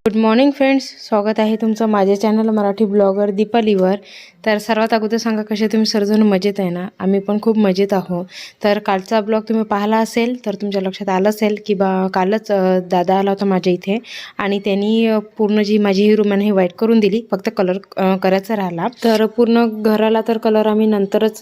Good morning friends, स्वागत आहे तुमचं माझ्या चॅनल मराठी ब्लॉगर दीपालीवर. तर सर्वात अगोदर सांगा कसे तुम्ही सर्वजण मजेत आहे ना. आम्ही पण खूप मजेत आहोत. तर कालचा ब्लॉग तुम्ही पाहिला असेल तर तुमच्या लक्षात आलं असेल की कालच दादा आला होता माझ्या इथे आणि त्यांनी पूर्ण जी माझी ही रूम आहे व्हाईट करून दिली. फक्त कलर करायचा राहिला. तर पूर्ण घराला तर कलर आम्ही नंतरच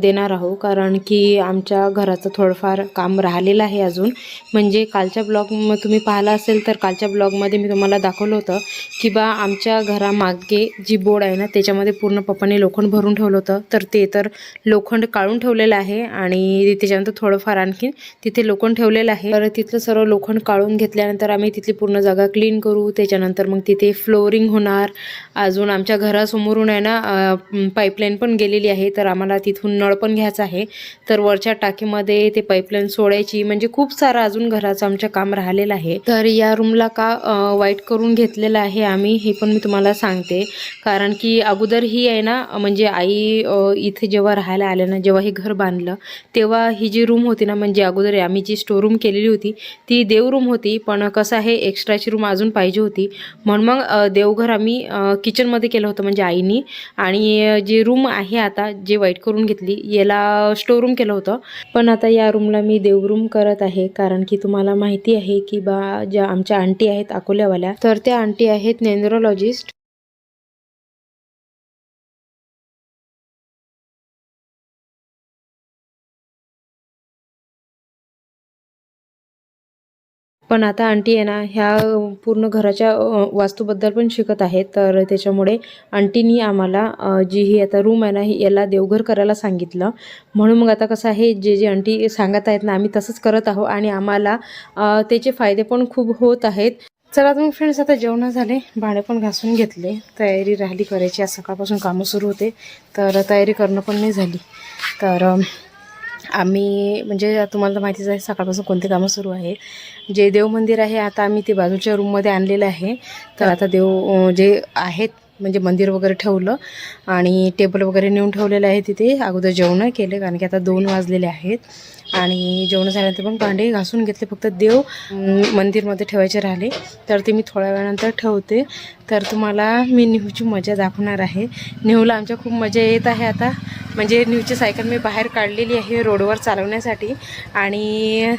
देणार आहोत, कारण की आमच्या घराचं थोडंफार काम राहिलेलं आहे अजून. म्हणजे कालच्या ब्लॉग तुम्ही पाहिला असेल तर कालच्या ब्लॉगमध्ये मी मला दाखवलं होतं की आमच्या घरामागे जी बोर्ड आहे ना त्याच्यामध्ये पूर्ण पप्पाने लोखंड भरून ठेवलं होतं. तर ते तर लोखंड काढून ठेवलेलं आहे आणि त्याच्यानंतर थोडंफार आणखी तिथे लोखंड ठेवलेलं आहे. तर तिथलं सर्व लोखंड काढून घेतल्यानंतर आम्ही तिथली पूर्ण जागा क्लीन करू. त्याच्यानंतर मग तिथे फ्लोरिंग होणार. अजून आमच्या घरासमोरून आहे ना पाईपलाईन पण गेलेली आहे, तर आम्हाला तिथून नळ पण घ्यायचा आहे. तर वरच्या टाकीमध्ये ते पाईपलाईन सोडायची, म्हणजे खूप सारं अजून घराचं आमचं काम राहिलेलं आहे. तर या रूमला का वाईट करून घेतलेलं आहे आम्ही हे पण मी तुम्हाला सांगते. कारण की अगोदर ही आहे ना, म्हणजे आई इथे जेव्हा राहायला आले ना, जेव्हा हे घर बांधलं तेव्हा ही जी रूम होती ना, म्हणजे अगोदर आम्ही जी स्टोर रूम केलेली होती ती देव रूम होती. पण कसं आहे, एक्स्ट्राची रूम अजून पाहिजे होती म्हणून मग देवघर आम्ही किचनमध्ये केलं होतं म्हणजे आईनी. आणि जी रूम आहे आता जे वाईट करून घेतली याला स्टोर रूम केलं होतं. पण आता या रूमला मी देवरूम करत आहे, कारण की तुम्हाला माहिती आहे की ज्या आमच्या आंटी आहेत अकोल्यावाल्या, तर त्या आंटी आहेत न्यूरोलॉजिस्ट. पण आता आंटी आहे ना ह्या पूर्ण घराच्या वास्तूबद्दल पण शिकत आहेत. तर त्याच्यामुळे आंटीनी आम्हाला जी ही आता रूम आहे ना याला देवघर करायला सांगितलं. म्हणून मग आता कसं आहे, जे जे आंटी सांगत आहेत ना आम्ही तसंच करत आहोत आणि आम्हाला त्याचे फायदे पण खूप होत आहेत. चला तुम्ही फ्रेंड्स, आता जेवण झाले, भांडे पण घासून घेतले, तयारी राहिली करायची. आज सकाळपासून कामं सुरू होते तर तयारी करणं पण नाही झाली. तर आम्ही म्हणजे तुम्हाला तर माहितीच आहे सकाळपासून कोणते कामं सुरू आहे. जे देव मंदिर आहे आता आम्ही ते बाजूच्या रूममध्ये आणलेलं आहे. तर आता देव जे आहेत म्हणजे मंदिर वगैरे ठेवलं आणि टेबल वगैरे नेऊन ठेवलेलं आहे तिथे. अगोदर जेवण केले कारण की आता 2 वाजलेले आहेत आणि जेवण झाल्यानंतर पण भांडे घासून घेतले. फक्त देव मंदिरमध्ये ठेवायचे राहिले तर ते मी थोड्या वेळानंतर ठेवते. तर तुम्हाला मी निहूची मजा दाखवणार आहे. निहूला आमच्या खूप मजा येत आहे आता. म्हणजे निहूची सायकल मी बाहेर काढलेली आहे रोडवर चालवण्यासाठी आणि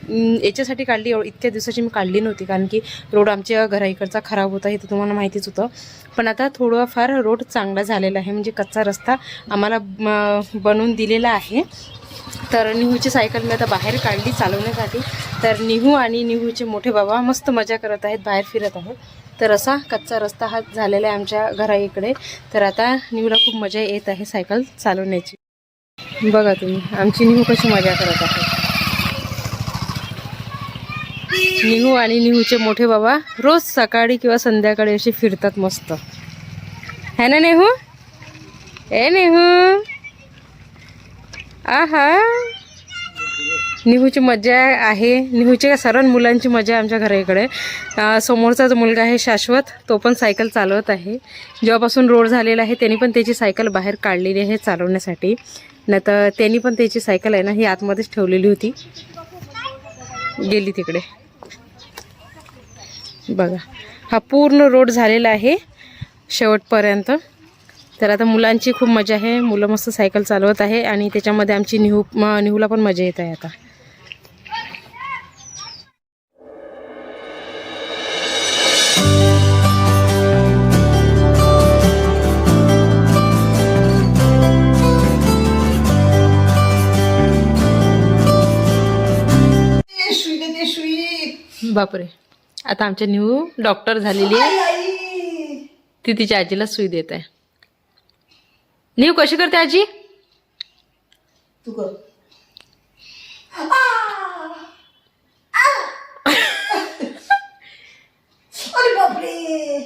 याच्यासाठी काढली. इतक्या दिवसाची मी काढली नव्हती कारण की रोड आमच्या घरा इकडचा खराब होता हे तर तुम्हाला माहितीच होतं. पण आता थोडंफार रोड चांगला झालेला आहे, म्हणजे कच्चा रस्ता आम्हाला बनवून दिलेला आहे. तर निहूची सायकल मी आता बाहेर काढली चालवण्यासाठी. तर निहू आणि निहूचे मोठे बाबा मस्त मजा करत आहेत, बाहेर फिरत आहेत. तर असा कच्चा रस्ता हा झालेला आहे आमच्या घरा इकडे. तर आता निहूला खूप मजा येत आहे सायकल चालवण्याची. बघा तुम्ही आमची निहू कशी मजा करत आहे. निहू आणि निहूचे मोठे बाबा रोज सकाळी किंवा संध्याकाळी असे फिरतात मस्त, है ना नेहू? ए नेहू, आहा, निहूची मजा आहे. निहूच्या सर्व मुलांची मजा आमच्या घराकडे. समोरचा जो मुलगा आहे शाश्वत, तो पण सायकल चालवत आहे. जेव्हापासून रोड झालेला आहे त्यांनी पण त्याची सायकल बाहेर काढलेली आहे चालवण्यासाठी. नाही तर त्यांनी पण त्याची सायकल आहे ना ही आतमध्येच ठेवलेली होती, गेली तिकडे. बघा हा पूर्ण रोड झालेला आहे शेवटपर्यंत. तर आता मुलांची खूप मजा आहे, मुलं मस्त सायकल चालवत आहे आणि त्याच्यामध्ये आमची निहूला पण मजा येत आहे आता. बापरे, आता आमच्या निहू डॉक्टर झालेली आहे. ती तिच्या आजीला सुई देत आहे. निहू कशी करते आजी? तू कर. अरे बापरे,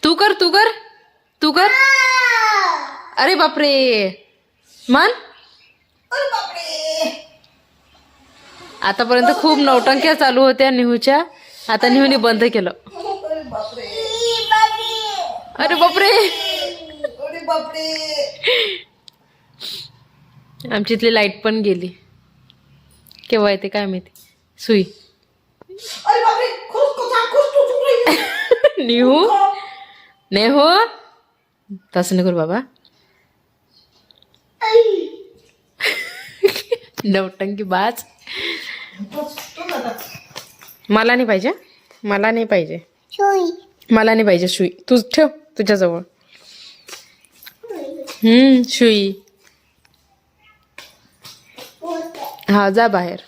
तू कर तू कर तू कर. अरे बापरे, मन अरे बापरे. आतापर्यंत खूप नौटंक्या चालू होत्या निहूच्या, आता निहूने बंद केलं. अरे बापरे, अरे बापरे, अरे बापरे. आमची इथली लाईट पण गेली. केव्हा येते काय माहिती. सुई अरे बापरे खूप टोचून राहिली. निहू नेहो तसं नाही करू बाबा. नवटंकी बाज. मला नाही पाहिजे, मला नाही पाहिजे, मला नाही पाहिजे सुई. तू ठेव तुझ्याजवळ. सुई. हा जा बाहेर.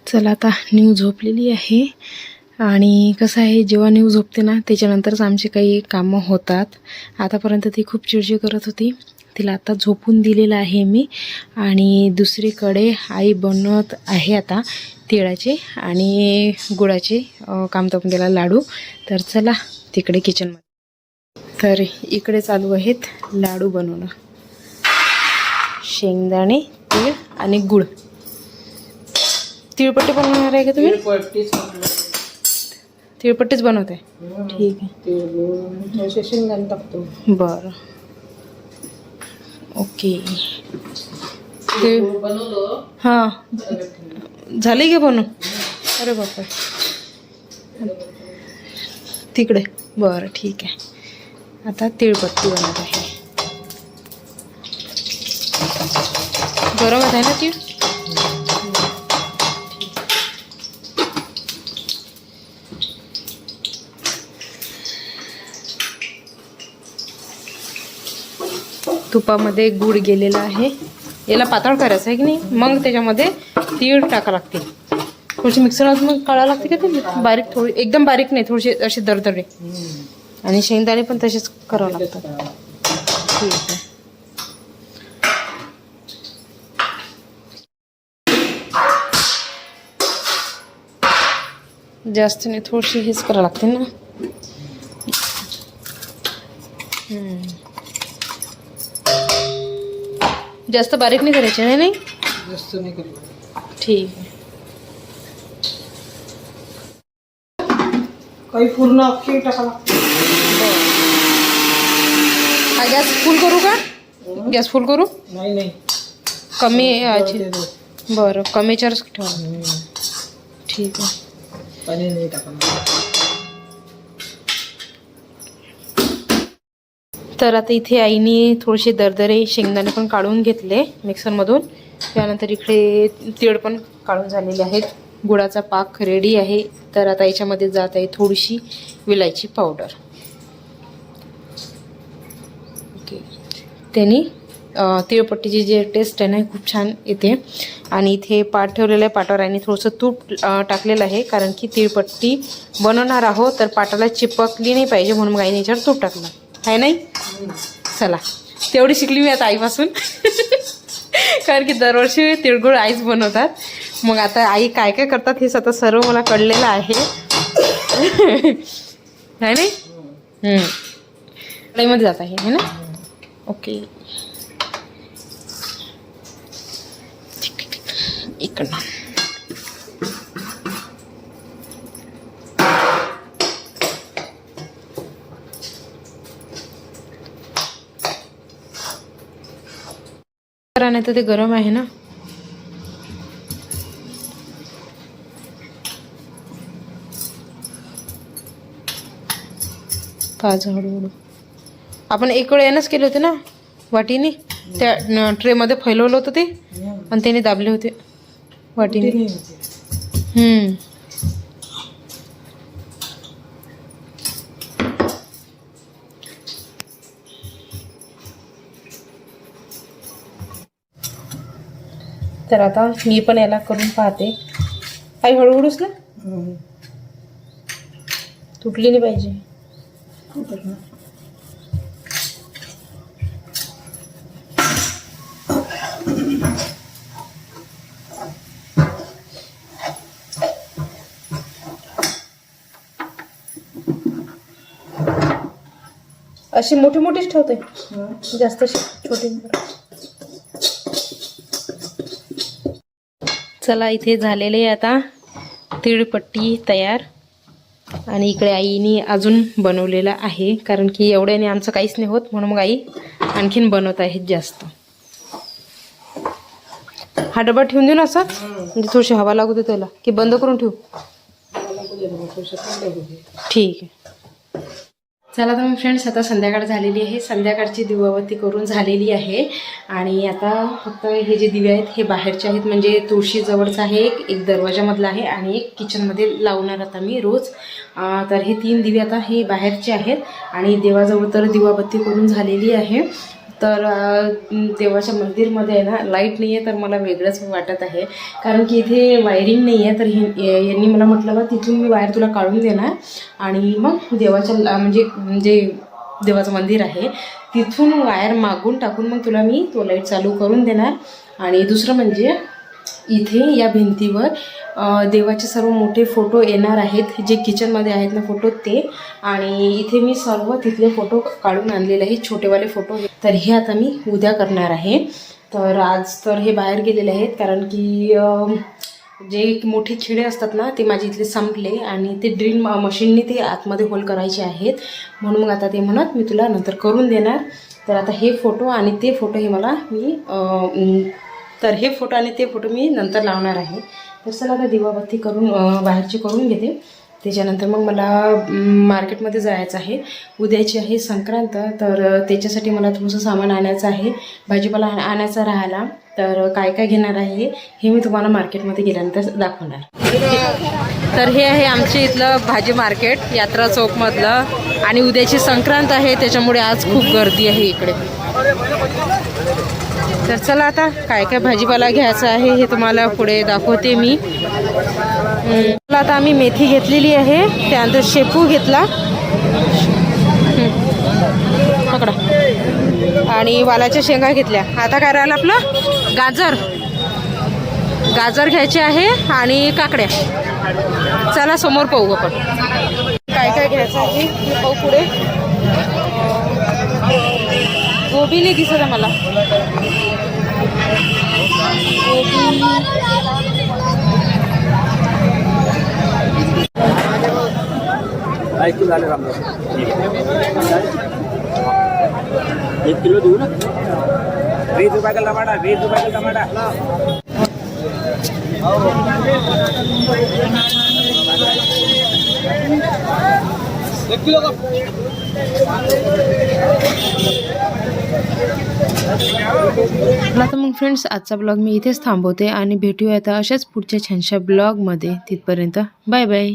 चला आता न्यू झोपलेली आहे. आणि कसं आहे, जेव्हा न्यू झोपते ना त्याच्यानंतरच आमचे काही कामं होतात. आतापर्यंत ती खूप चिडचिड करत होती. तिला आता झोपून दिलेलं आहे मी. आणि दुसरीकडे आई बनवत आहे आता तिळाचे आणि गुळाचे कामतपुंग्याला लाडू. तर चला तिकडे किचनमध्ये. तर इकडे चालू आहेत लाडू बनवणं. शेंगदाणे, तीळ आणि गुळ. तिळपट्टी बनवणार आहे का तुम्ही? तिळपट्टीच बनवत आहे. ठीक आहे. शेंगदाणे टाकतो. बरं ओके. हां झाले की बनवून? अरे बापरे तिकडे. बरं ठीक आहे. आता तिळपट्टी बनवत आहे. गरमच आहे ना तीळ. तुपामध्ये गूळ गेलेला आहे. याला पातळ करायचं आहे की नाही, मग त्याच्यामध्ये तीळ टाका लागते. थोडीशी मिक्सरमध्ये मग काढावं लागते का ते बारीक, थोडी एकदम बारीक नाही, थोडीशी अशी दरदरे. आणि शेंगदाणे पण तसेच करावं लागतात. ठीक आहे. जास्त नाही, थोडीशी हेच करावं लागते ना. जास्त बारीक नाही करायचे आहे नाही. जास्त नाही करायचं. ठीक आहे. काही पूर्ण अख्खी टाका लागते. हा गॅस फुल करू का? गॅस फुल करू? नाही कमी याची. बरं कमी चार्ज ठेवा. ठीक आहे. पाणी नाही टाकणार. तर आता इथे आईने थोडेसे दरदरे शेंगदाणे पण काढून घेतले मिक्सरमधून. त्यानंतर इकडे तीळ पण काढून झालेले आहेत. गुळाचा पाक रेडी आहे. तर आता याच्यामध्ये जात आहे थोडीशी विलायची पावडर. ओके. त्यांनी तिळपट्टीची जी टेस्ट आहे ना खूप छान येते. आणि इथे पाट ठेवलेलं आहे. पाटावर आणि थोडंसं तूप टाकलेलं आहे, कारण की तिळपट्टी बनवणार आहोत तर पाटाला चिपकली नाही पाहिजे, म्हणून मग आईने याच्यावर तूप टाकलं आहे नाही. चला तेवढी शिकली मी आता आईपासून. कारण की दरवर्षी तिळगुळ आईच बनवतात. मग आता आई काय काय करतात हे आता सर्व मला कळलेलं आहे. है नाही. कढईमध्ये जात आहे है ना. ओके. इकडनं नाही तर ते गरम आहे ना. पाच हळूहळू आपण एक वेळ यानंच केले होते ना वाटीने. त्या ट्रेमध्ये फैलवलं होतं ते आणि त्याने दाबले होते वाटीने. तर आता मी पण याला करून पाहते. काही हळूहळूच ना, तुटली नाही पाहिजे. अशी मोठी मोठीच ठेवते, जास्त छोटी. चला इथे झालेले आता तिळपट्टी तयार. आणि इकडे आईने अजून बनवलेलं आहे, कारण की एवढ्याने आमचं काहीच नाही होत, म्हणून मग आई आणखीन बनवत आहेत जास्त. हा डबा ठेवून देऊ ना असाच, म्हणजे थोडीशी हवा लागू दे त्याला, की बंद करून ठेवू? ठीक आहे. चला तर मग फ्रेंड्स, आता संध्याकाळ झालेली आहे. संध्याकाळची दिवाबत्ती करून झालेली आहे. आणि आता फक्त हे जे दिवे आहेत हे बाहेरचे आहेत, म्हणजे तुळशीजवळचं आहे एक दरवाजामधला आहे आणि एक किचनमध्ये लावणार आता मी रोज. तर हे 3 दिवे आता हे बाहेरचे आहेत. आणि देवाजवळ तर दिवाबत्ती करून झालेली आहे. तर देवाच्या मंदिरमध्ये आहे ना लाईट नाही आहे, तर मला वेगळंच वाटत आहे. कारण की इथे वायरिंग नाही आहे. तर यांनी मला म्हटलं बा तिथून मी वायर तुला काढून देणार आणि मग देवाच्या म्हणजे देवाचं मंदिर आहे तिथून वायर मागून टाकून मग तुला मी तो लाईट चालू करून देणार. आणि दुसरं म्हणजे इथे या भिंतीवर देवाचे सर्व मोठे फोटो येणार आहेत, जे किचनमध्ये आहेत ना फोटो ते. आणि इथे मी सर्व तिथले फोटो काढून आणलेले आहेत, छोटेवाले फोटो. तर हे आता मी उद्या करणार आहे. तर आज तर हे बाहेर गेलेले आहेत, कारण की जे मोठे खिळे असतात ना ते माझे इथले संपले आणि ते ड्रिल मशीनने ते आतमध्ये होल करायचे आहेत. म्हणून मग आता ते म्हणत मी तुला नंतर करून देणार. तर आता हे फोटो आणि ते फोटो हे मला तर हे फोटो आणि ते फोटो मी नंतर लावणार आहे. तर चला आता दिवाबत्ती करून बाहेरची करून घेते. त्याच्यानंतर मग मला मार्केटमध्ये जायचं आहे. उद्याची आहे संक्रांत, तर त्याच्यासाठी मला थोडंसं सामान आणायचं आहे, भाजीपाला आणायचा राहिला. तर काय काय घेणार आहे हे मी तुम्हाला मार्केटमध्ये गेल्यानंतर दाखवणार. तर हे आहे आमच्या इथलं भाजी मार्केट, यात्रा चौकमधलं. आणि उद्याची संक्रांत आहे, त्याच्यामुळे आज खूप गर्दी आहे इकडे. तर चला आता काय काय भाजीपाला घ्यायचा आहे हे तुम्हाला पुढे दाखवते मी. आता आम्ही मेथी घेतलेली आहे, त्यानंतर शेपू घेतला पकडा, आणि वालाच्या शेंगा घेतल्या. आता काय राहिलं आपलं गाजर घ्यायचे आहे आणि काकड्या. चला समोर पाहू आपण काय काय घ्यायचं आहे हे पाहू पुढे. गोबी नाही दिसत आहे मला. एक किलो देऊ ना. 20 रुपये का टमाटा, 20 रुपये का टमाटा. एक किलो का. तर मग फ्रेंड्स, आजचा ब्लॉग मी इथेच थांबवते आणि भेटूया आता अशाच पुढच्या छानशा ब्लॉगमध्ये. तिथपर्यंत बाय बाय.